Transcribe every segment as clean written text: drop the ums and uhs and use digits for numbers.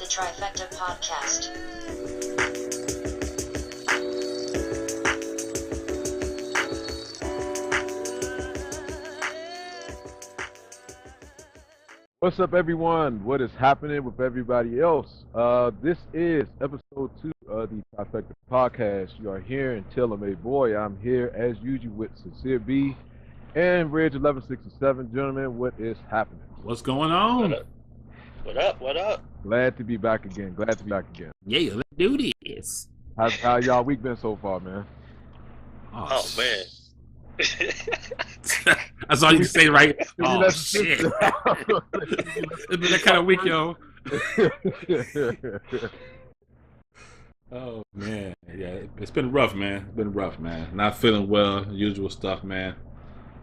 the Trifecta Podcast. What's up, everyone? What is happening with everybody else? This is episode 2 of the Trifecta Podcast. You are here in May Boy. I'm here as usual with Sincere B and Ridge 1167. Gentlemen, what is happening? What's going on? What up? Glad to be back again. Yeah, let's do this. How y'all week been so far, man? Oh man. That's all you can say, right? Oh, Let's- shit. It's been that kind of week, yo. Oh, man. Yeah, it's been rough, man. Not feeling well, usual stuff, man.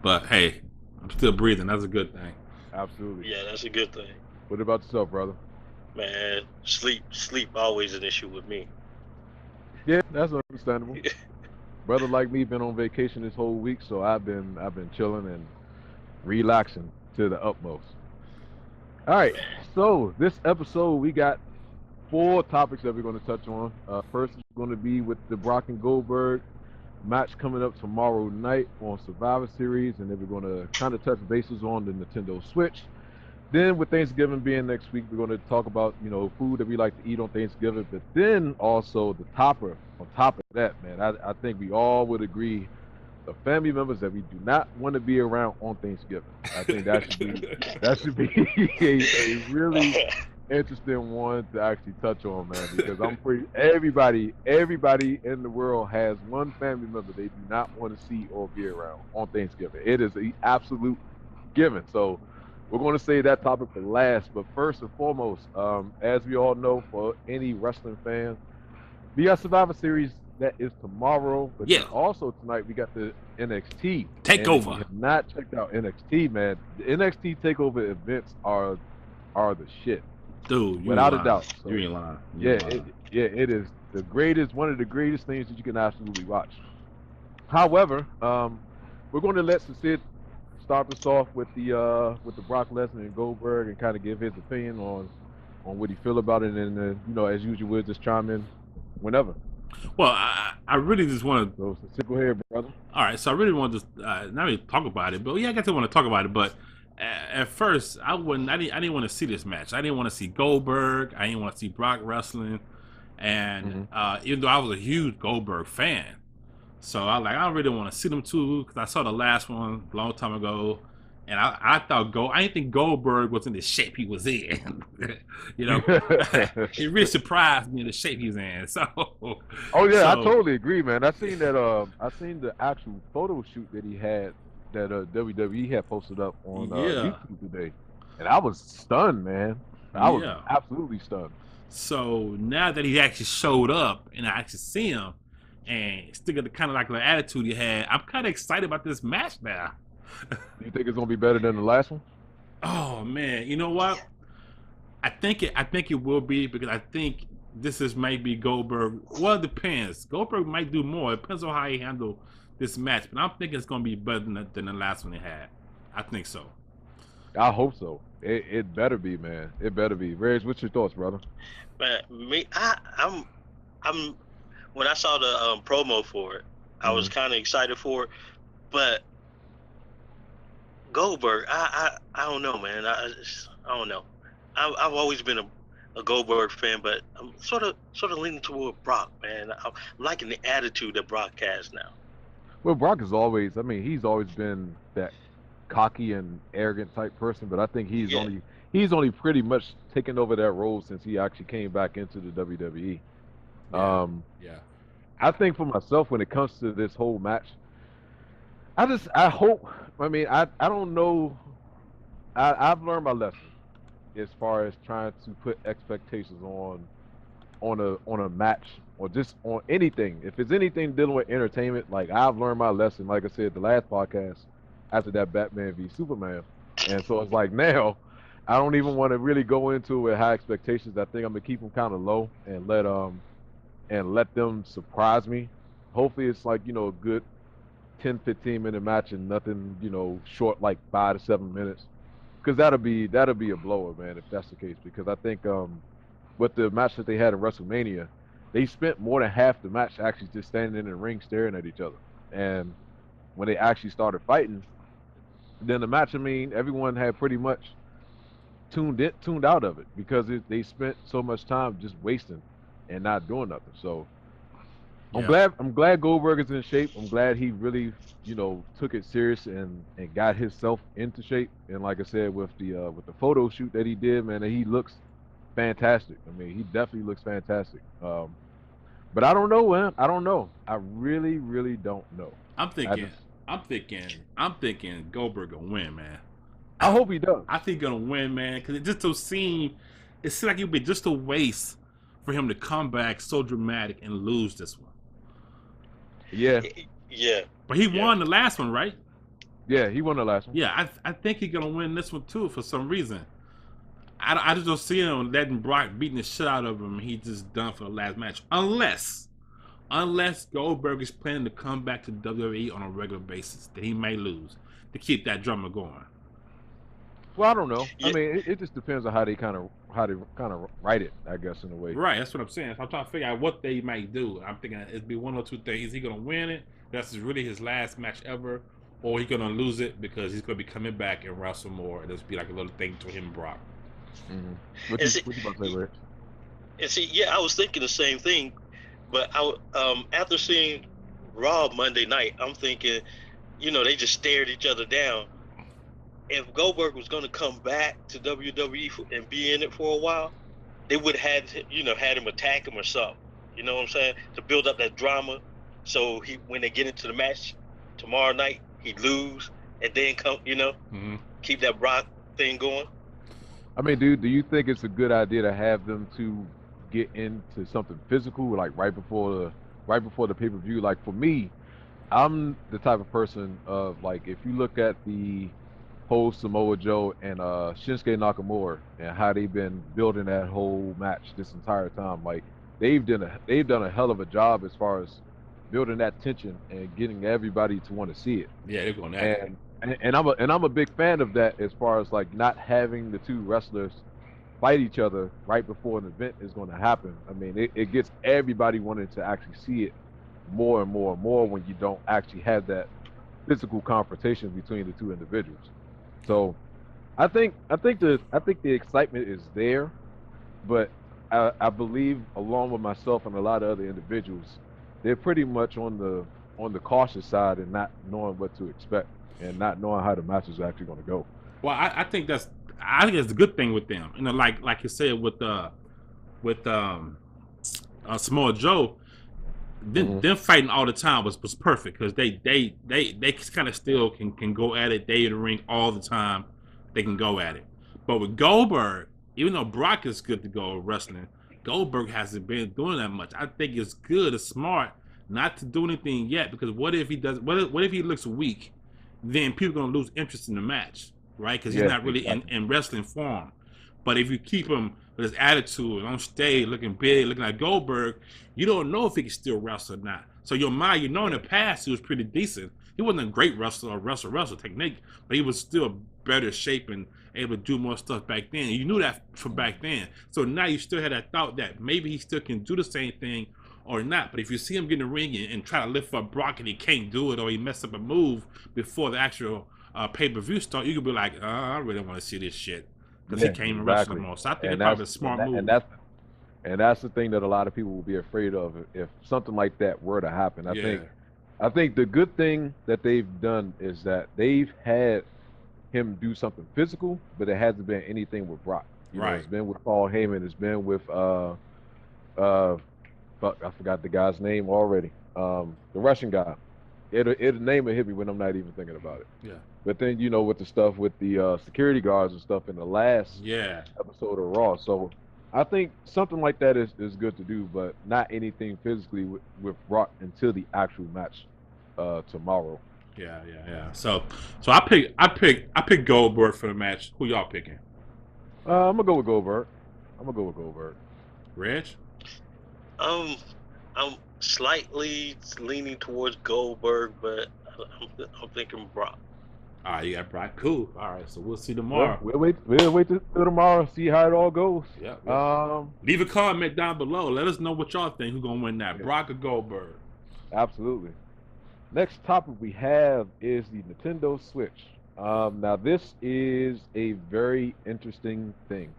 But, hey, I'm still breathing. That's a good thing. Absolutely. Yeah, that's a good thing. What about yourself, brother? Man, sleep always an issue with me. Yeah, that's understandable. Brother like me been on vacation this whole week, so I've been chilling and relaxing to the utmost. All right, so this episode we got 4 topics that we're going to touch on. First is going to be with the Brock and Goldberg match coming up tomorrow night on Survivor Series, and then we're going to kind of touch bases on the Nintendo Switch. Then with Thanksgiving being next week, we're going to talk about, food that we like to eat on Thanksgiving, but then also the topper on top of that, man. I think we all would agree the family members that we do not want to be around on Thanksgiving. I think that should be a really interesting one to actually touch on, man, because I'm pretty everybody in the world has one family member they do not want to see or be around on Thanksgiving. It is an absolute given. So we're going to save that topic for last, but first and foremost, as we all know, for any wrestling fan, we got Survivor Series that is tomorrow, but then also tonight we got the NXT Takeover. If you have not checked out NXT, man, the NXT Takeover events are the shit, Dude, without a doubt. So, you ain't lying. It is the greatest, one of the greatest things that you can absolutely watch. However, we're going to let Sid start us off with the Brock Lesnar and Goldberg and kind of give his opinion on what he feel about it, and as usual, we'll just chime in whenever. Well, I really just want to. So go ahead, brother. All right, so I really want to not really talk about it, but yeah, I guess I want to talk about it. But at first, I didn't want to see this match. I didn't want to see Goldberg. I didn't want to see Brock wrestling, and even though I was a huge Goldberg fan, so I don't really want to see them two because I saw the last one a long time ago, and I thought I didn't think Goldberg was in the shape he was in. It really surprised me the shape he was in. So. Oh yeah, I totally agree, man. I seen the actual photo shoot that he had that WWE had posted up on YouTube today, and I was stunned, man. I was absolutely stunned. So now that he actually showed up and I actually see him and still got the kind of like the attitude he had, I'm kind of excited about this match now. You think it's gonna be better than the last one? Oh man, you know what? I think it will be, because I think this is maybe Goldberg. Well, it depends. Goldberg might do more. It depends on how he handle this match, but I'm thinking it's gonna be better than the last one he had. I think so. I hope so. It better be, man. It better be. Reg, what's your thoughts, brother? Man, I'm when I saw the promo for it, I was kind of excited for it, but Goldberg, I don't know, man. I don't know. I've always been a Goldberg fan, but I'm sort of leaning toward Brock, man. I'm liking the attitude that Brock has now. Well, Brock is always, he's always been that cocky and arrogant type person, but I think he's only pretty much taken over that role since he actually came back into the WWE. I think for myself, when it comes to this whole match, I hope, I don't know, I've learned my lesson as far as trying to put expectations on a match or just on anything. If it's anything dealing with entertainment, like I've learned my lesson, like I said, the last podcast after that Batman v Superman. And so it's like now I don't even want to really go into it with high expectations. I think I'm gonna keep them kind of low and let them surprise me. Hopefully it's like, a good 10-15 minute match and nothing, short like 5 to 7 minutes. Because that'll be a blower, man, if that's the case. Because I think but the match that they had in WrestleMania, they spent more than half the match actually just standing in the ring staring at each other. And when they actually started fighting, then the match, I mean, everyone had pretty much tuned out of it because they spent so much time just wasting and not doing nothing. So Yeah. I'm glad Goldberg is in shape. I'm glad he really, took it serious and got himself into shape. And like I said, with the photo shoot that he did, man, he looks fantastic. I mean, he definitely looks fantastic. But I don't know, man. I don't know. I really, really don't know. I'm I thinking, just I'm thinking Goldberg gonna win, man. I hope he does. I think he's gonna win, man, because it just don't seem. It seems like it would be just a waste for him to come back so dramatic and lose this one. Yeah, Yeah. But he Yeah. won the last one, right? yeah, he won the last one. Yeah, I think he's gonna win this one too for some reason. I just don't see him letting Brock beating the shit out of him. He's just done for the last match, unless Goldberg is planning to come back to WWE on a regular basis, that he may lose to keep that drama going. Well, I don't know. Yeah. I mean, it just depends on how they kind of write it, I guess, in a way. Right, that's what I'm saying. So I'm trying to figure out what they might do. I'm thinking it'd be one or two things. Is he gonna win it? That's really his last match ever, or he gonna lose it because he's gonna be coming back and wrestle more, and it'll be like a little thing to him and Brock. Mm-hmm. What Is you, it- what you about to say, Rich? And see, yeah, I was thinking the same thing, but after seeing Raw Monday night, I'm thinking, they just stared each other down. If Goldberg was going to come back to WWE and be in it for a while, they would have had him attack him or something. You know what I'm saying? To build up that drama, so when they get into the match tomorrow night, he'd lose and then come, Mm-hmm. keep that Brock thing going. I mean, dude, do you think it's a good idea to have them to get into something physical, like right before the pay-per-view? Like for me, I'm the type of person of like if you look at the whole Samoa Joe and Shinsuke Nakamura and how they've been building that whole match this entire time, like they've done a hell of a job as far as building that tension and getting everybody to want to see it. Yeah, they're going that. And I'm a big fan of that as far as like not having the two wrestlers fight each other right before an event is going to happen. I mean, it gets everybody wanting to actually see it more and more and more when you don't actually have that physical confrontation between the two individuals. So I think the excitement is there, but I believe along with myself and a lot of other individuals, they're pretty much on the cautious side and not knowing what to expect and not knowing how the match is actually going to go. Well, I think that's a good thing with them. Like you said with Samoa Joe, them fighting all the time was perfect because they kind of still can go at it. They in the ring all the time. They can go at it. But with Goldberg, even though Brock is good to go wrestling, Goldberg hasn't been doing that much. I think it's good, it's smart not to do anything yet because what if he does? What if he looks weak? Then people are gonna lose interest in the match, right? Because he's not really in wrestling form. But if you keep him with his attitude on stage, looking big, looking like Goldberg, you don't know if he can still wrestle or not. So your mind, in the past he was pretty decent. He wasn't a great wrestler or wrestle technique, but he was still better shape and able to do more stuff back then. You knew that from back then. So now you still had that thought that maybe he still can do the same thing or not. But if you see him get in the ring and try to lift up Brock and he can't do it or he messed up a move before the actual pay-per-view start, you could be like, I really want to see this shit. Because he can't even wrestle anymore. So I think it's probably a smart move. And that's the thing that a lot of people will be afraid of if something like that were to happen. I think the good thing that they've done is that they've had him do something physical, but it hasn't been anything with Brock. Right. It's been with Paul Heyman. It's been with fuck, I forgot the guy's name already. The Russian guy. It'll name will hit me when I'm not even thinking about it. Yeah. But then with the stuff with the security guards and stuff in the last episode of Raw. So I think something like that is good to do, but not anything physically with Brock until the actual match tomorrow. Yeah. So I pick Goldberg for the match. Who y'all picking? I'm gonna go with Goldberg. Reg? I'm slightly leaning towards Goldberg, but I'm thinking Brock. All right, you got Brock. Cool. All right, so we'll see Well, tomorrow. we'll wait till tomorrow, see how it all goes. Yeah. Leave a comment down below. Let us know what y'all think. Who's gonna win that, Yeah. Brock or Goldberg? Absolutely. Next topic we have is the Nintendo Switch. Now this is a very interesting thing.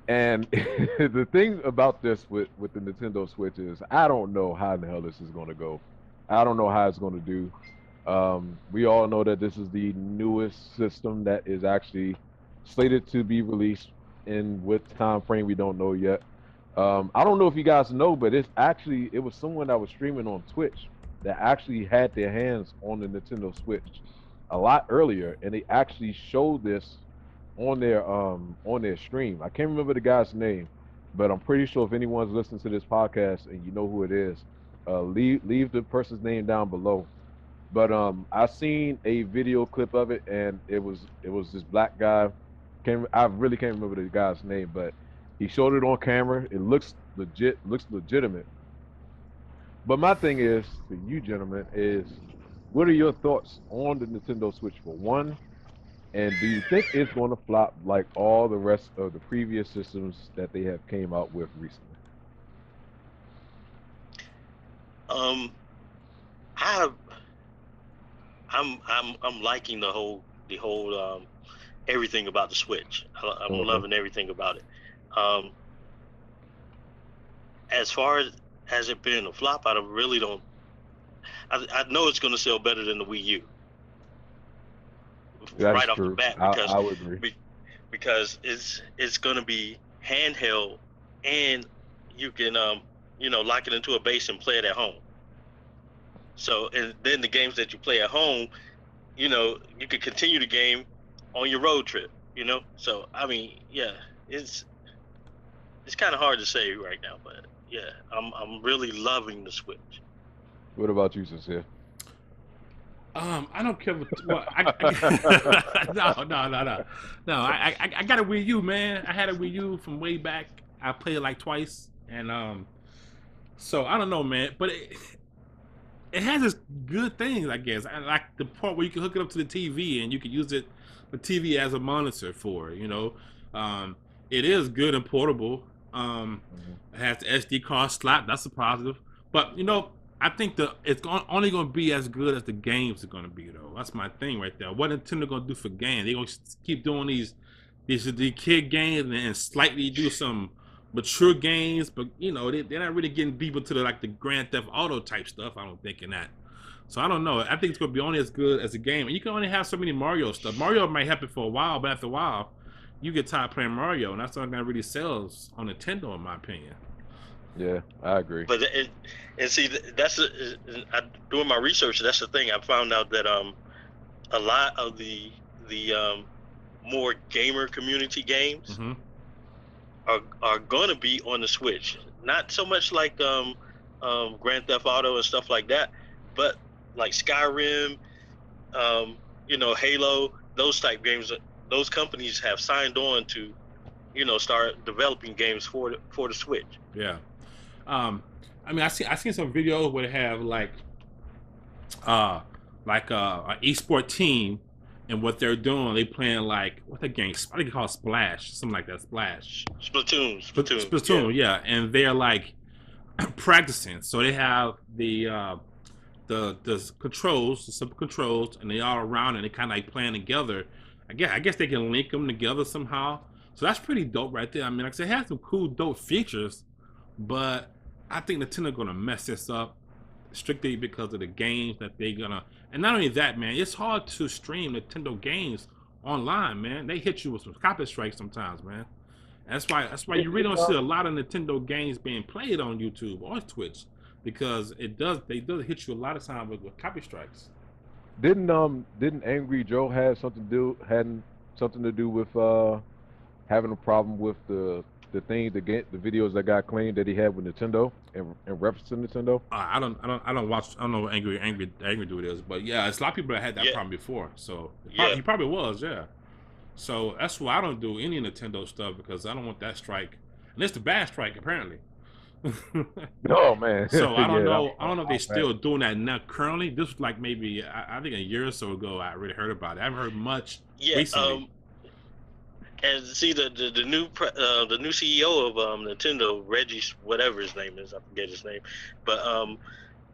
And the thing about this with the Nintendo Switch is I don't know how the hell this is going to go. I don't know how it's going to do. We all know that this is the newest system that is actually slated to be released in what time frame we don't know yet. I don't know if you guys know, but it was someone that was streaming on Twitch that actually had their hands on the Nintendo Switch a lot earlier, and they actually showed this on their stream. I can't remember the guy's name, but I'm pretty sure if anyone's listening to this podcast and you know who it is, leave the person's name down below. But I seen a video clip of it, and it was this black guy. I really can't remember the guy's name, but he showed it on camera. It looks legitimate. But my thing is, for you gentlemen, is what are your thoughts on the Nintendo Switch for one? And do you think it's going to flop like all the rest of the previous systems that they have came out with recently? I'm liking the whole everything about the Switch. I'm loving everything about it. As far as it being a flop, I really don't. I know it's going to sell better than the Wii U. That right is off true. the bat, I would agree. Because it's going to be handheld, and you can lock it into a base and play it at home. So, and then the games that you play at home, you can continue the game on your road trip. So I mean, yeah, it's kind of hard to say right now, but yeah, I'm really loving the Switch. What about you, Sincere? I don't care what. No. I got a Wii U, man. I had a Wii U from way back. I played it like twice, and so I don't know, man. But it has its good things, I guess. I like the part where you can hook it up to the TV and you can use the TV as a monitor for it. It is good and portable. It has the SD card slot. That's a positive. But I think it's only going to be as good as the games are going to be, though. That's my thing right there. What Nintendo going to do for games? They're going to keep doing these kid games and slightly do some mature games, but they're not really getting deep into the Grand Theft Auto type stuff. I don't think in that. So I don't know. I think it's going to be only as good as the game. And you can only have so many Mario stuff. Mario might happen for a while, but after a while, you get tired playing Mario, and that's not going to really sells on Nintendo, in my opinion. Yeah, I agree. But see, doing my research, that's the thing. I found out that a lot of the more gamer community games are going to be on the Switch. Not so much like Grand Theft Auto and stuff like that, but like Skyrim, Halo, those type games. Those companies have signed on to, start developing games for the Switch. Yeah. I mean, I seen some videos where they have an esport team, and what they're doing, they playing what the game? I think it's called Splash, something like that. Splash. Splatoon. Yeah, and they're practicing. So they have the controls, the simple controls, and they all around, and they kind of playing together. I guess they can link them together somehow. So that's pretty dope right there. I mean, like I said, it has some cool, dope features. But I think Nintendo gonna mess this up strictly because of the games that they're gonna. And not only that, man, it's hard to stream Nintendo games online, man. They hit you with some copy strikes sometimes, man. That's why you really don't see a lot of Nintendo games being played on YouTube or Twitch, because they does hit you a lot of times with copy strikes. Didn't Angry Joe had something to do with having a problem with the videos that got claimed that he had with Nintendo and reference to Nintendo? I don't watch. I don't know what Angry Dude is, but yeah, it's a lot of people that had that problem before. So he probably was, yeah. So that's why I don't do any Nintendo stuff, because I don't want that strike, and it's the bad strike apparently. Oh man. So I don't Yeah, know. I don't know if they're I'm bad. still doing that now currently. This was like maybe I think a year or so ago. I really heard about it. I haven't heard much Yeah. recently. And see the new CEO of Nintendo, Reggie, whatever his name is, I forget his name, but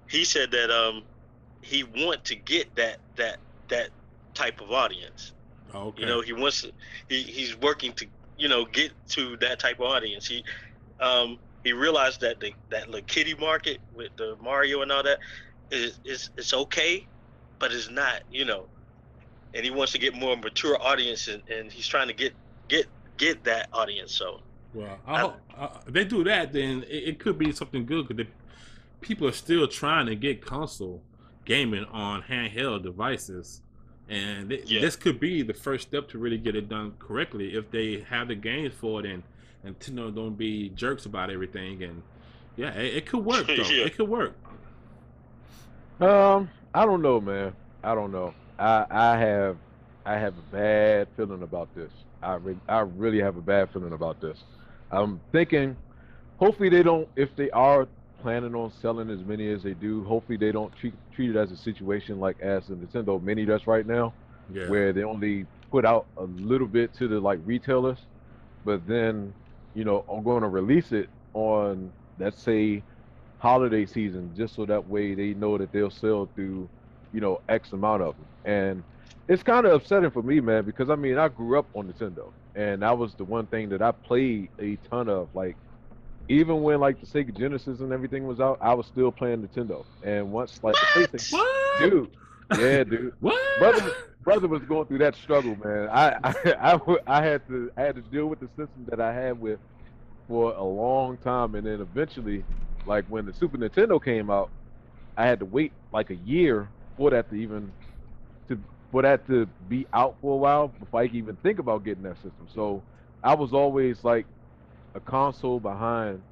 he said that he want to get that type of audience. Oh, okay. You know, he's working to get to that type of audience. He realized that that little kiddie market with the Mario and all that is it's okay, but it's not, and he wants to get more mature audience, and he's trying to get that audience. So Well, I I, hope if they do that, then it could be something good because people are still trying to get console gaming on handheld devices, and yeah, this could be the first step to really get it done correctly if they have the games for it and Nintendo don't be jerks about everything. And yeah, it could work though. yeah, It could work. I don't know, man. I don't know. I have a bad feeling about this. I really have a bad feeling about this. I'm thinking, hopefully they don't. If they are planning on selling as many as they do, hopefully they don't treat it as a situation like as the Nintendo Mini does right now, Yeah. where they only put out a little bit to the like retailers, but then are going to release it on, let's say, holiday season, just so that way they know that they'll sell through X amount of them. And it's kind of upsetting for me, man, because I mean I grew up on Nintendo, and that was the one thing that I played a ton of. Like, even when like the Sega Genesis and everything was out, I was still playing Nintendo. And once like the PlayStation, what? What? dude, yeah, dude, What? brother was going through that struggle, man. I had to deal with the system that I had with for a long time, and then eventually, like when the Super Nintendo came out, I had to wait like a year for that to even to for that to be out for a while before I could even think about getting that system. So I was always like a console behind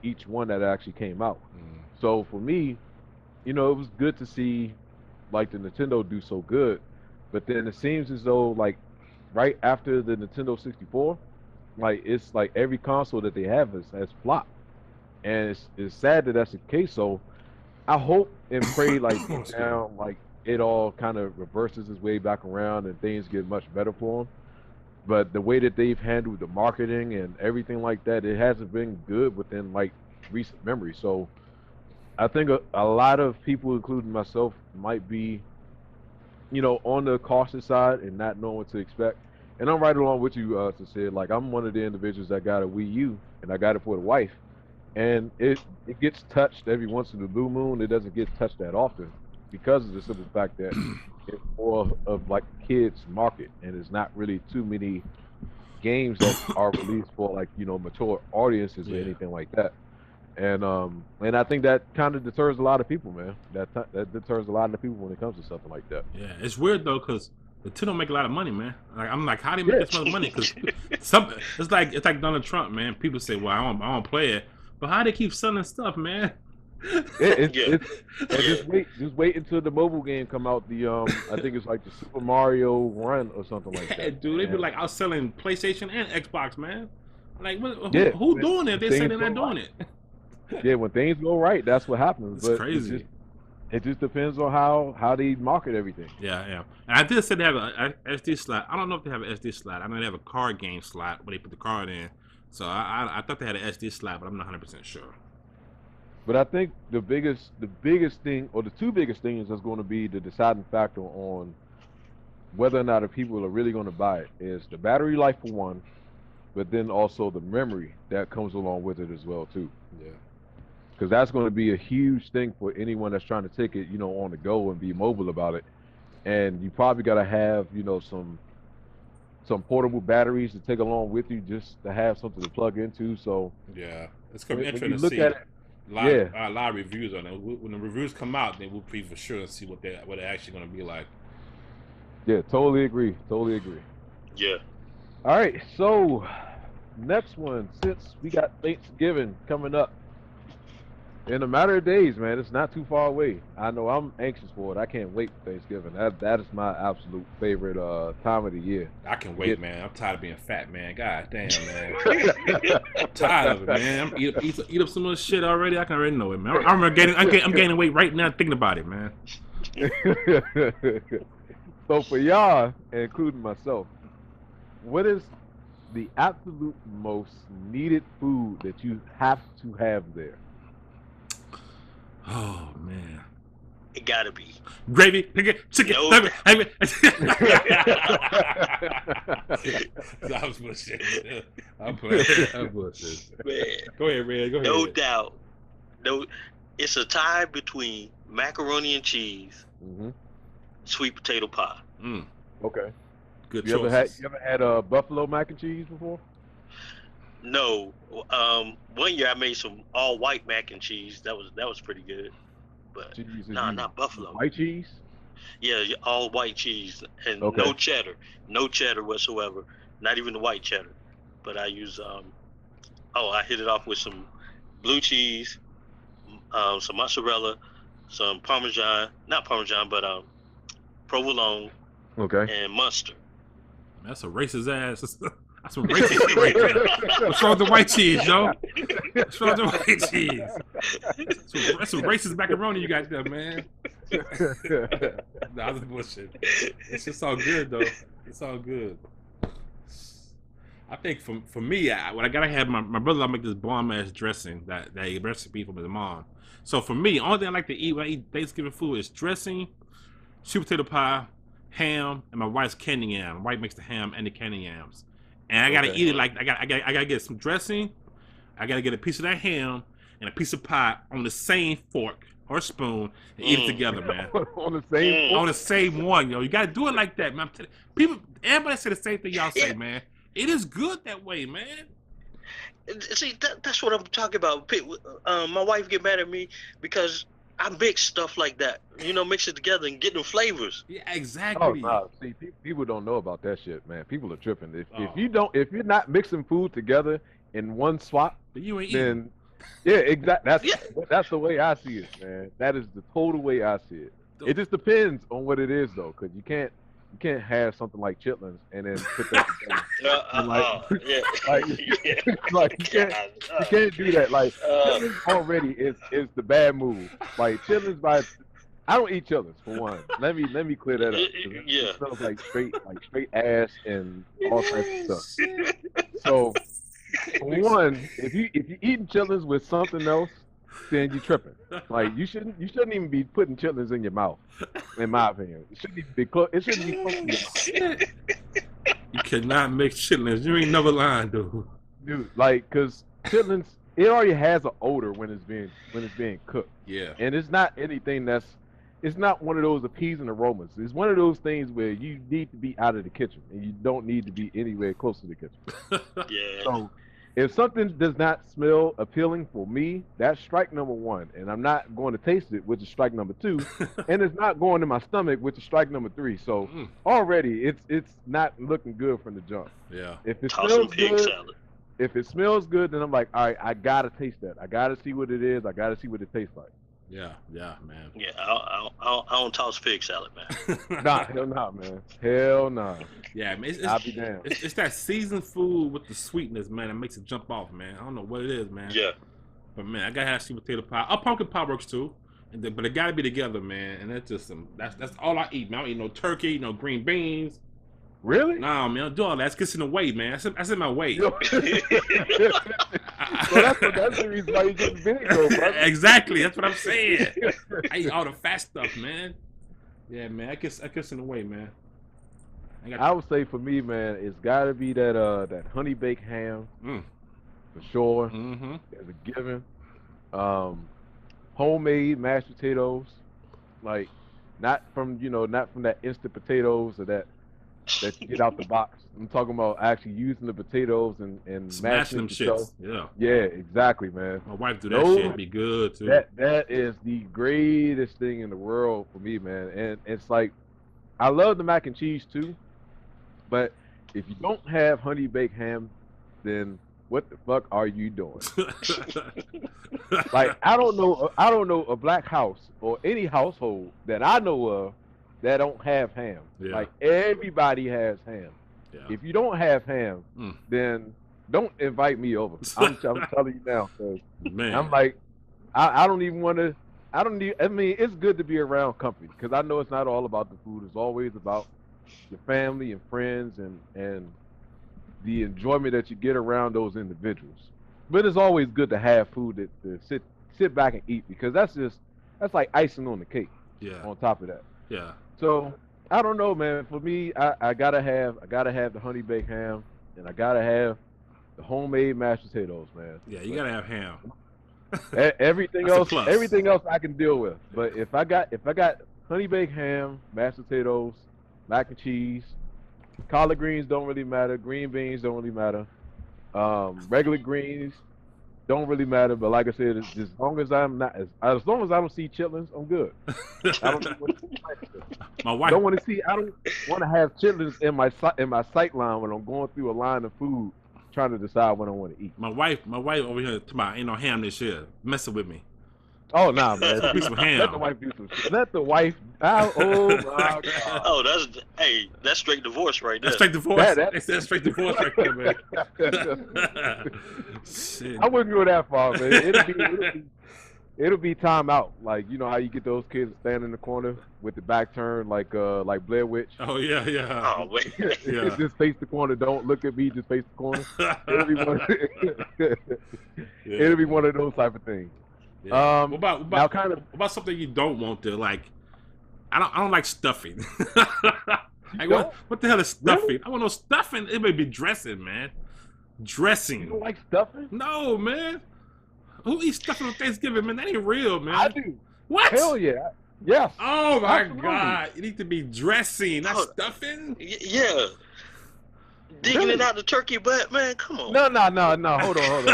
each one that actually came out. Mm. So for me, it was good to see like the Nintendo do so good, but then it seems as though like right after the Nintendo 64, like it's like every console that they have has flopped, and it's sad that that's the case. So I hope and pray like deep Excuse me. down, like it all kind of reverses its way back around and things get much better for them. But the way that they've handled the marketing and everything like that, it hasn't been good within like recent memory. So I think a lot of people, including myself, might be, on the cautious side and not knowing what to expect. And I'm right along with you, Sincere. Like I'm one of the individuals that got a Wii U, and I got it for the wife, and it gets touched every once in the blue moon. It doesn't get touched that often because of the simple fact that it's more of like a kids market, and there's not really too many games that are released for like mature audiences or Yeah. anything like that. And I think that kind of deters a lot of people, man. That deters a lot of people when it comes to something like that. Yeah, it's weird though because Nintendo make a lot of money, man. Like I'm like, how do you make Yeah, this much money? Because it's like Donald Trump, man. People say, well, I don't play it, but how they keep selling stuff, man? it's yeah, and yeah, just wait until the mobile game come out. The I think it's like the Super Mario Run or something like Yeah, that. dude, they be And like outselling PlayStation and Xbox, man. Like, yeah, who doing it? They say things they're go not doing right. it. Yeah, when things go right, that's what happens. It's But crazy. it just depends on how they market everything. Yeah, yeah. And I did say they have a SD slot. I don't know if they have an SD slot. I know they have a card game slot where they put the card in. So I thought they had an SD slot, but I'm not 100% sure. But I think the biggest thing, or the two biggest things that's going to be the deciding factor on whether or not the people are really going to buy it is the battery life for one, but then also the memory that comes along with it as well too. Yeah. Because that's going to be a huge thing for anyone that's trying to take it, on the go and be mobile about it. And you probably got to have, some portable batteries to take along with you just to have something to plug into. So Yeah. It's gonna be when interesting you to look see. at it, yeah, A lot of reviews on it. When the reviews come out, then we'll be for sure and see what they're actually gonna be like. yeah, totally agree, totally agree. yeah. All right, so next one, since we got Thanksgiving coming up, In a matter of days, man. It's not too far away. I know I'm anxious for it. I can't wait for Thanksgiving. That is my absolute favorite time of the year. I can wait, Get man. I'm tired of being fat, man. God damn, man. I'm tired of it, man. I'm eat up some of this shit already. I can already know it, man. I'm gaining weight right now thinking about it, man. So for y'all, including myself, what is the absolute most needed food that you have to have there? Oh man. It gotta be. Gravy, chicken. No. I was bullshit. I'm playing. I'm bullshit. Man, Go ahead, Red. Go ahead. no doubt. No, it's a tie between macaroni and cheese, Hmm. sweet potato pie. Okay. Good You choices. ever had buffalo mac and cheese before? No, one year I made some all white mac and cheese. That was pretty good. But Cheese? nah, not buffalo. White cheese? Yeah, all white cheese and Okay. no cheddar whatsoever. Not even the white cheddar. But I use I hit it off with some blue cheese, some mozzarella, some parmesan, not parmesan, but provolone Okay. and mustard. That's a racist ass. That's some racist shit right there. What's wrong with the white cheese, yo? What's wrong with the white cheese? That's some racist macaroni you got there, man. Nah, that's bullshit. It's just all good though. It's all good. I think for me, what I gotta have my brother make this bomb ass dressing that recipe from his mom. So for me, only thing I like to eat when I eat Thanksgiving food is dressing, sweet potato pie, ham, and my wife's candy yam. My wife makes the ham and the candy yams, and I gotta Okay. eat it like I gotta get some dressing. I gotta get a piece of that ham and a piece of pie on the same fork or spoon and eat it together, man. On the same. On the same one, yo. You gotta do it like that, man. People, everybody say the same thing y'all say, Yeah. man. It is good that way, man. See, that's what I'm talking about. My wife get mad at me because I mix stuff like that. Mix it together and get them flavors. Yeah, Oh exactly. no! See, people don't know about that shit, man. People are tripping. If Oh. if you're not mixing food together in one swap, But you ain't eating. then yeah, exactly. Yeah. That's the way I see it, man. That is the total way I see it. It just depends on what it is, though, because you can't have something like chitlins and then put that together. Yeah. Like, like you can't do that. Like chitlins already is the bad move. Like chitlins I don't eat chitlins for one. Let me clear that up. 'Cause Yeah. It smells like straight ass and all types of stuff. So for one, if you eating chitlins with something else, then you tripping. Like you shouldn't even be putting chitlins in your mouth. In my opinion, it shouldn't even be close. It shouldn't be close to your mouth. You cannot mix chitlins. You ain't never lying, dude. Dude, like, cause chitlins, it already has an odor when it's being cooked, Yeah. and it's not anything it's not one of those appeasing aromas. It's one of those things where you need to be out of the kitchen, and you don't need to be anywhere close to the kitchen. Yeah. So, if something does not smell appealing for me, that's strike number one, and I'm not going to taste it, which is strike number two, and it's not going in my stomach, which is strike number three. So Mm, already, it's not looking good from the jump. yeah. If it Toss some smells pig good, salad. if it smells good, then I'm like, all right, I gotta taste that. I gotta see what it is. I gotta see what it tastes like. Yeah, man. Yeah, I don't toss pig salad, man. Nah, hell nah, man. Hell nah. Yeah, man. I'll be damned. It's that seasoned food with the sweetness, man, that makes it jump off, man. I don't know what it is, man. Yeah. But man, I gotta have sweet potato pie. Oh, pumpkin pie works too. But it gotta be together, man. And that's just that's all I eat, man. I don't eat no turkey, no green beans. Really? Nah, man, I don't do all that. It's gets in the way, man. That's in my way. Yo. So that's the reason why you get vinegar, bro. Exactly. That's what I'm saying. I eat all the fat stuff, man. Yeah, man. I guess in the way, man. I would say for me, man, it's gotta be that honey baked ham Mm. for sure. Mm-hmm. As a given. Homemade mashed potatoes, like not from that instant potatoes or that you get out the box. I'm talking about actually using the potatoes and Smashing mashing them the shits. dough. Yeah. Yeah, exactly, man. My wife do that No. shit. It'd be good too. That is the greatest thing in the world for me, man. And it's like I love the mac and cheese too, but if you don't have honey baked ham, then what the fuck are you doing? Like, I don't know a black house or any household that I know of that don't have ham. Yeah. Like, everybody has ham. Yeah. If you don't have ham, then don't invite me over. I'm telling you now, cause Man. I'm like, I don't even want to. I mean, it's good to be around company because I know it's not all about the food. It's always about your family and friends and the enjoyment that you get around those individuals. But it's always good to have food to sit back and eat because that's like icing on the cake. Yeah. On top of that. Yeah. So I don't know, man. For me, I gotta have the honey baked ham and I gotta have the homemade mashed potatoes, man. Yeah, you gotta have ham. Everything That's a else, plus. I can deal with. But if I got honey baked ham, mashed potatoes, mac and cheese, collard greens don't really matter. Green beans don't really matter. Regular greens don't really matter. But like I said, it's just as long as as long as I don't see chitlins, I'm good. I don't want to My wife. I don't want to have chitlins in my sight line when I'm going through a line of food trying to decide what I want to eat. My wife over here talking about ain't no ham this year, messing with me. Oh nah, man. Piece of ham. Let the wife do some shit. Let the wife. Oh my God. Oh, that's straight divorce right there. That's straight divorce. That's straight divorce right there, man. Shit. I wouldn't go that far, man. It'll be time out. Like, you know how you get those kids to stand in the corner with the back turned like Blair Witch. Oh yeah. Oh wait. Yeah. Just face the corner. Don't look at me. Just face the corner. It'll be one of those type of things. Yeah. What about something you don't want to like? I don't like stuffing. Like, don't? what the hell is stuffing? Really? I want no stuffing. It may be dressing, man. Dressing. You don't like stuffing? No, man. Who eats stuffing on Thanksgiving, man? That ain't real, man. I do. What? Hell yeah. Yes. Oh my Absolutely. God! It needs to be dressing, not stuffing. Yeah. Digging it out the turkey butt, man. Come on. No. Hold on.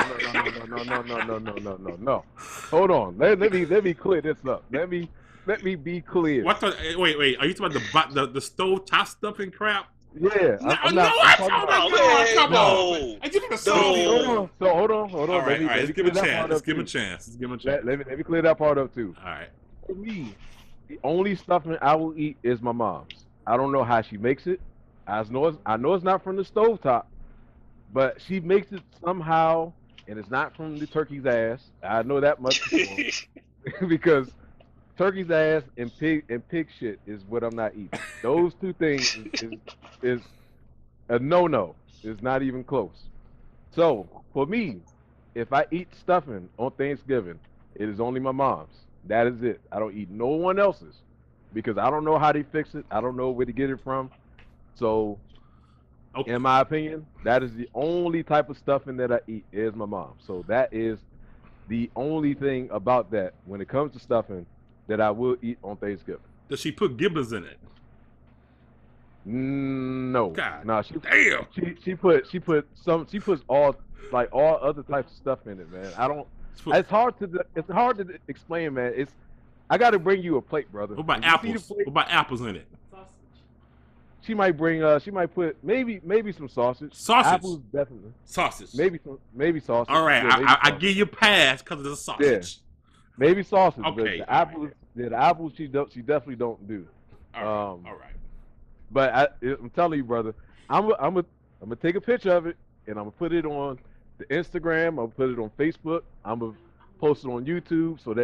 No. Hold on. Let me clear this up. Let me be clear. What the? Wait. Are you talking about the stove top stuffing crap? Yeah. No, I'm no, not- what? I'm Oh talking my about- God! Come No. on! I give him a No. soul. Hold on. All right. Let's give him a clear that chance. part Let's up give him a too. chance. Let me Let me clear that part up too. All right. For me, the only stuffing I will eat is my mom's. I don't know how she makes it. I know it's not from the stovetop, but she makes it somehow, and it's not from the turkey's ass. I know that much because turkey's ass and pig shit is what I'm not eating. Those two things is a no. It's not even close. So for me, if I eat stuffing on Thanksgiving, it is only my mom's. That is it. I don't eat no one else's because I don't know how they fix it. I don't know where to get it from. So, Okay. in my opinion, that is the only type of stuffing that I eat is my mom. So that is the only thing about that when it comes to stuffing that I will eat on Thanksgiving. Does she put giblets in it? No. God No, damn. she puts all other types of stuff in it, man. I don't. It's hard to explain, man. I got to bring you a plate, brother. What about If you see the apples? plate, What about apples in it? she might put maybe some sausage. Sausage. Apples definitely. Sausage. Maybe sausage. All right. Yeah, maybe I sausage. give you a pass because of the sausage. Maybe sausage. Okay, But all the apples she definitely don't do. All right. But I'm telling you, brother, I'm gonna take a picture of it and I'm gonna put it on the Instagram. I'm gonna put it on Facebook. I'm gonna post it on YouTube so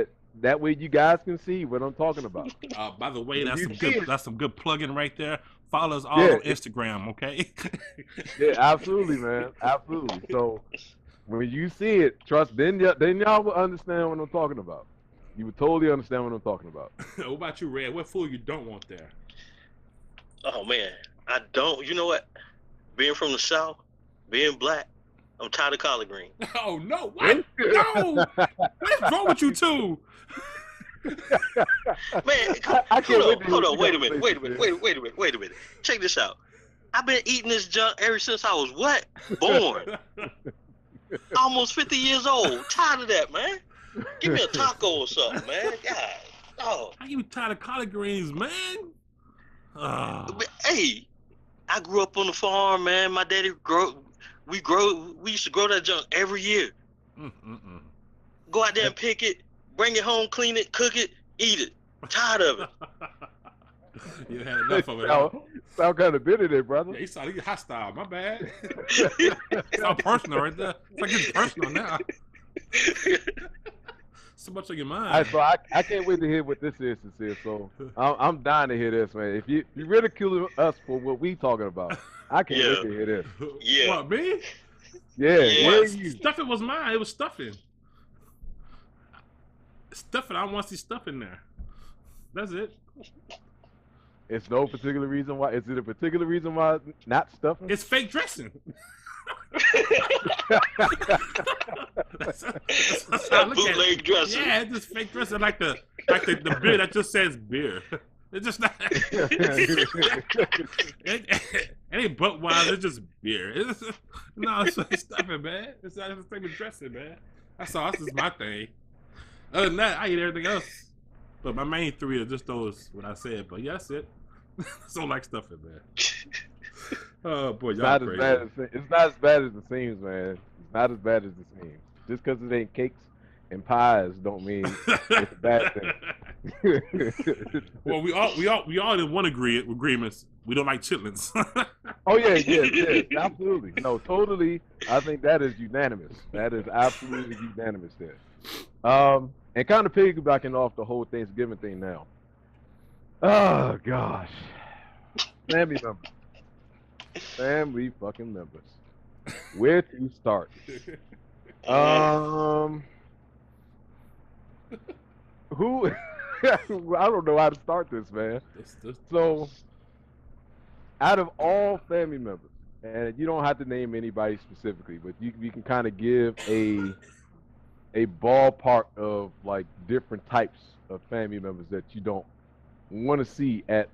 that way you guys can see what I'm talking about. By the way, You see it. that's some good plugging right there. Follow us all Yeah. on Instagram, okay? Yeah, absolutely, man, absolutely. So when you see it, then y'all will understand what I'm talking about. You would totally understand what I'm talking about. What about you, Red? What food you don't want there? Oh man, I don't. You know what? Being from the South, being black, I'm tired of collard green. Oh no! What? No! What's wrong with you two? Man, I can't wait to hold hear on, what wait you a gotta minute, say, wait a minute. Check this out. I've been eating this junk ever since I was what? Born. Almost 50 years old. Tired of that, man. Give me a taco or something, man. God, oh. How you tired of collard greens, man? But, hey, I grew up on the farm, man. My daddy We used to grow that junk every year. Go out there and pick it, bring it home, clean it, cook it, eat it. Tired of it. You had enough of it. Sound kind of bitter there, brother. Yeah, you sound hostile. My bad. Sound personal right there. It's like it's personal now. So much on your mind. All right, so I can't wait to hear what this is. So I'm dying to hear this, man. If you ridicule us for what we talking about, I can't wait to hear this. Yeah. What, me? Yeah. Where you? Stuffing was mine. It was stuffing. Stuffing. I want to see stuff in there. That's it. It's no particular reason why. Is it a particular reason why not stuffing? It's fake dressing. that's how I look at Bootleg it. dressing. Yeah, it's just fake dressing, like the beer that just says beer. It's just not. it ain't Budweiser. It's just beer. It's stuffing, man. It's not the same as dressing, man. That's all. That's just my thing. Other than that, I eat everything else. But my main three are just those what I said. But yeah, that's it. So like stuffing, man. Oh boy, y'all crazy. It's not as bad as it seems, man. It's not as bad as it seems. Just because it ain't cakes and pies don't mean it's a bad thing. Well, we all in one agreements. We don't like chitlins. Oh yeah, absolutely. No, totally. I think that is unanimous. That is absolutely unanimous there. And kind of piggybacking off the whole Thanksgiving thing now. Oh gosh, family fucking members. Where to start? Who? I don't know how to start this, man. So, out of all family members, and you don't have to name anybody specifically, but you can kind of give a ballpark of like different types of family members that you don't want to see at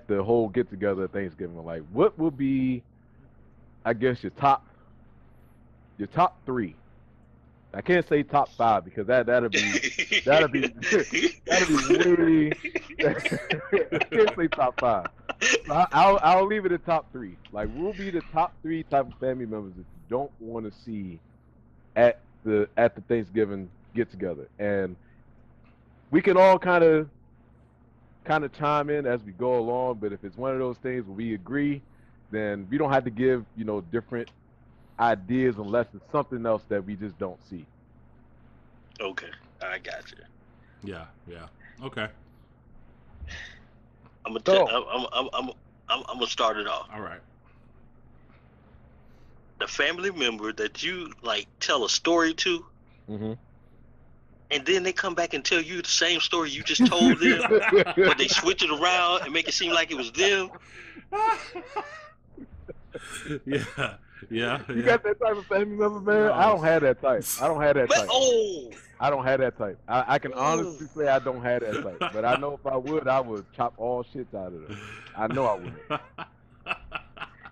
the whole get together at Thanksgiving. Like, what would be, I guess, your top three? I can't say top five because that'll be way. I can't say top five. So I'll leave it at top three. Like, we'll be the top three type of family members that you don't want to see at the Thanksgiving get together, and we can all kind of chime in as we go along. But if it's one of those things where we agree, then we don't have to give different ideas unless it's something else that we just don't see. Okay, I got you. Yeah. Okay. I'm gonna start it off. All right. The family member that you like tell a story to, Mm-hmm. and then they come back and tell you the same story you just told them, but they switch it around and make it seem like it was them. Yeah. You got that type of family member, man? No. I don't have that type. I don't have that type. I don't have that type. I can honestly say I don't have that type. But I know if I would chop all shit out of them. I know I would.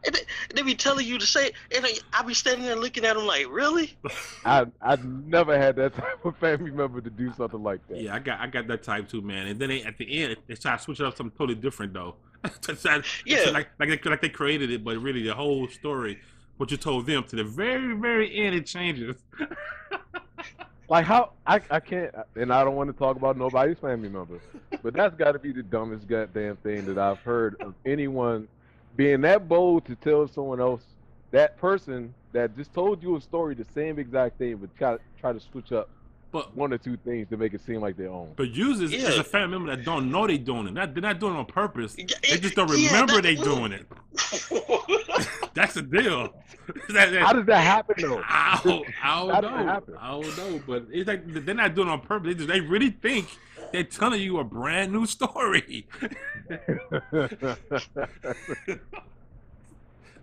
And they be telling you to say, and I be standing there looking at them like, really? I've never had that type of family member to do something like that. Yeah, I got that type too, man. And then at the end, they try to switch it up something totally different, though. Like they created it, but really the whole story, what you told them, to the very, very end, it changes. Like how I can't, and I don't want to talk about nobody's family member, but that's got to be the dumbest goddamn thing that I've heard of anyone being that bold to tell someone else, that person that just told you a story, the same exact thing, but try to switch up one or two things to make it seem like their own. But usually it's a family member that don't know they doing it. They're not doing it on purpose. They just don't remember they doing it. That's the deal. How does that happen though? I don't know. But it's like they're not doing it on purpose. They really think they're telling you a brand new story.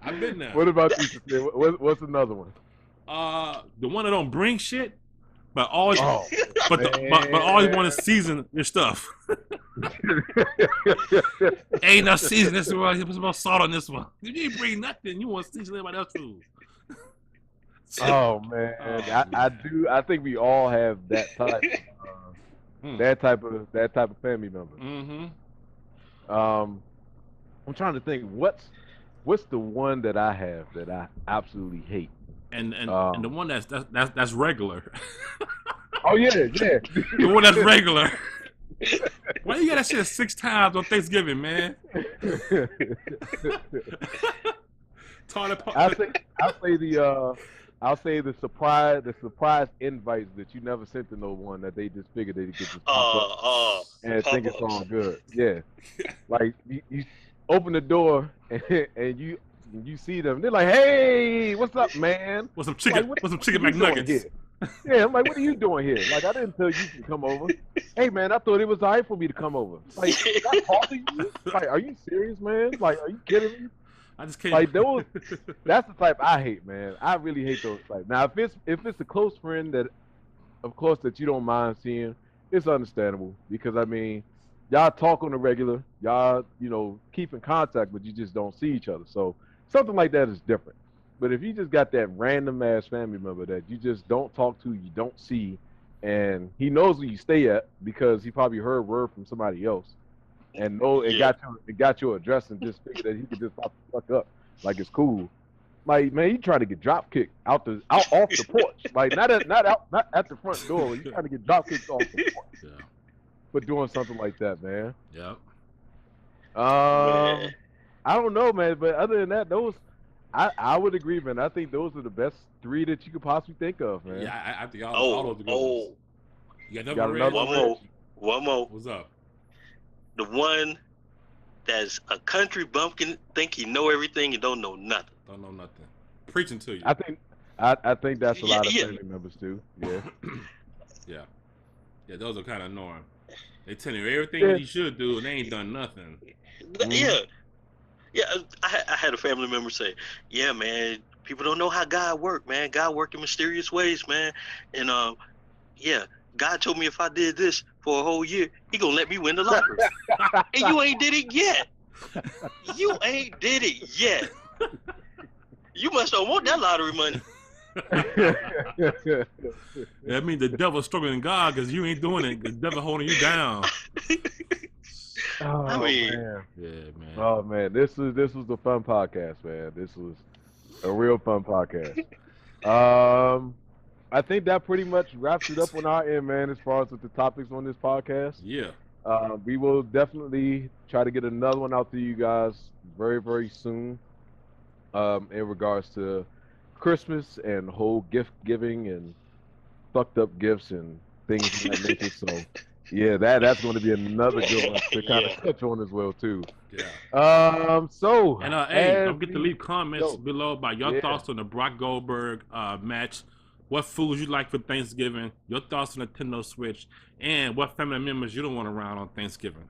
I've been there. What about you? What's another one? The one that don't bring shit, but always, but always want to season your stuff. Ain't enough season this one. Put some more salt on this one. You didn't bring nothing. You want to season everybody else's food. Oh man, I do. I think we all have that type. That type of family member. Mm-hmm. I'm trying to think what's what's the one that I have that I absolutely hate? And the one that's regular. Oh yeah. The one that's regular. Why you got that shit 6 times on Thanksgiving, man? I'll say the surprise invites that you never sent to no one that they just figured they could just pop up and think it's all good. Yeah, like you open the door and you see them. They're like, "Hey, what's up, man? What's some chicken? Like, what's some chicken McNuggets?" Yeah, I'm like, what are you doing here? Like, I didn't tell you to come over. Hey, man, I thought it was all right for me to come over. Like, did I talk to you? Like, are you serious, man? Like, are you kidding me? I just can't. Like those, that's the type I hate, man. I really hate those types. Now, if it's a close friend that, of course, that you don't mind seeing, it's understandable because I mean, y'all talk on the regular, y'all keep in contact, but you just don't see each other. So something like that is different. But if you just got that random ass family member that you just don't talk to, you don't see, and he knows where you stay at because he probably heard word from somebody else. And got your address and just figured that he could just pop the fuck up like it's cool. Like, man, you trying to get drop kicked off the porch, like not at the front door. You trying to get drop kicked off the porch for doing something like that, man. Yep. I don't know, man, but other than that, those I would agree, man. I think those are the best 3 that you could possibly think of, man. Yeah, I think all those are good ones. You got another one more. What's up? The one that's a country bumpkin, think he know everything and don't know nothing. Don't know nothing. Preaching to you. I think that's a lot of family members too. Yeah. Yeah, those are kind of annoying. They tell you everything that you should do and they ain't done nothing. Yeah. I had a family member say, "Yeah, man, people don't know how God work, man. God work in mysterious ways, man. And God told me if I did this for a whole year, he gonna let me win the lottery. And you ain't did it yet. You ain't did it yet. You must don't want that lottery money." That means the devil's struggling God because you ain't doing it. The devil holding you down. Man. Yeah, man. Oh man, this was a fun podcast, man. This was a real fun podcast. I think that pretty much wraps it up on our end, man, as far as with the topics on this podcast. Yeah. We will definitely try to get another one out to you guys very, very soon in regards to Christmas and whole gift giving and fucked up gifts and things of that nature. So, yeah, that's going to be another good one to kind of touch on as well, too. Yeah. So, and hey, don't forget to leave comments below about your thoughts on the Brock Goldberg match. What foods you like for Thanksgiving, your thoughts on the Nintendo Switch, and what family members you don't want around on Thanksgiving.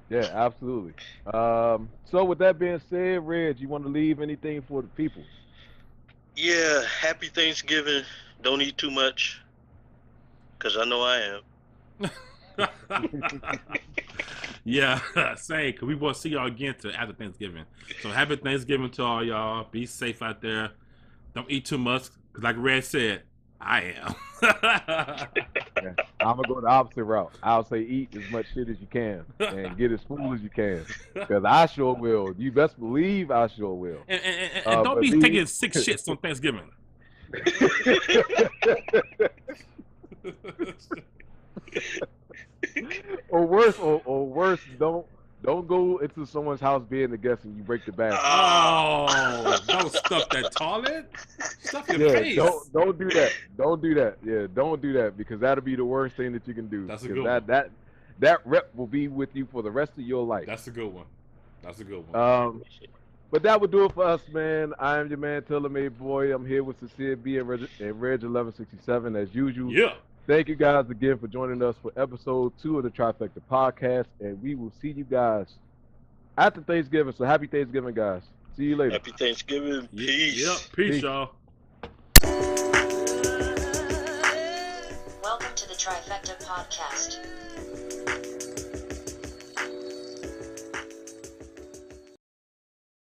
Yeah, absolutely. So with that being said, Reg, you want to leave anything for the people? Yeah, happy Thanksgiving. Don't eat too much, because I know I am. Yeah, same, because we will see y'all again after Thanksgiving. So happy Thanksgiving to all y'all. Be safe out there. Don't eat too much. Because like Red said, I am. Yeah, I'm going to go the opposite route. I'll say eat as much shit as you can and get as full as you can. Because I sure will. You best believe I sure will. And don't be taking 6 shits on Thanksgiving. or worse, don't go into someone's house being a guest and you break the bathroom. Oh, don't stuff that toilet. Stuff your face. Don't do that. Don't do that. Yeah, don't do that because that'll be the worst thing that you can do. That's a good one. That rep will be with you for the rest of your life. That's a good one. That's a good one. But that would do it for us, man. I am your man, Tailor-Made Boy. I'm here with Sincere B and Reg 1167 as usual. Yeah. Thank you guys again for joining us for episode 2 of the Trifecta Podcast, and we will see you guys after Thanksgiving. So happy Thanksgiving, guys. See you later. Happy Thanksgiving. Peace. Yep. Peace, y'all. Welcome to the Trifecta Podcast.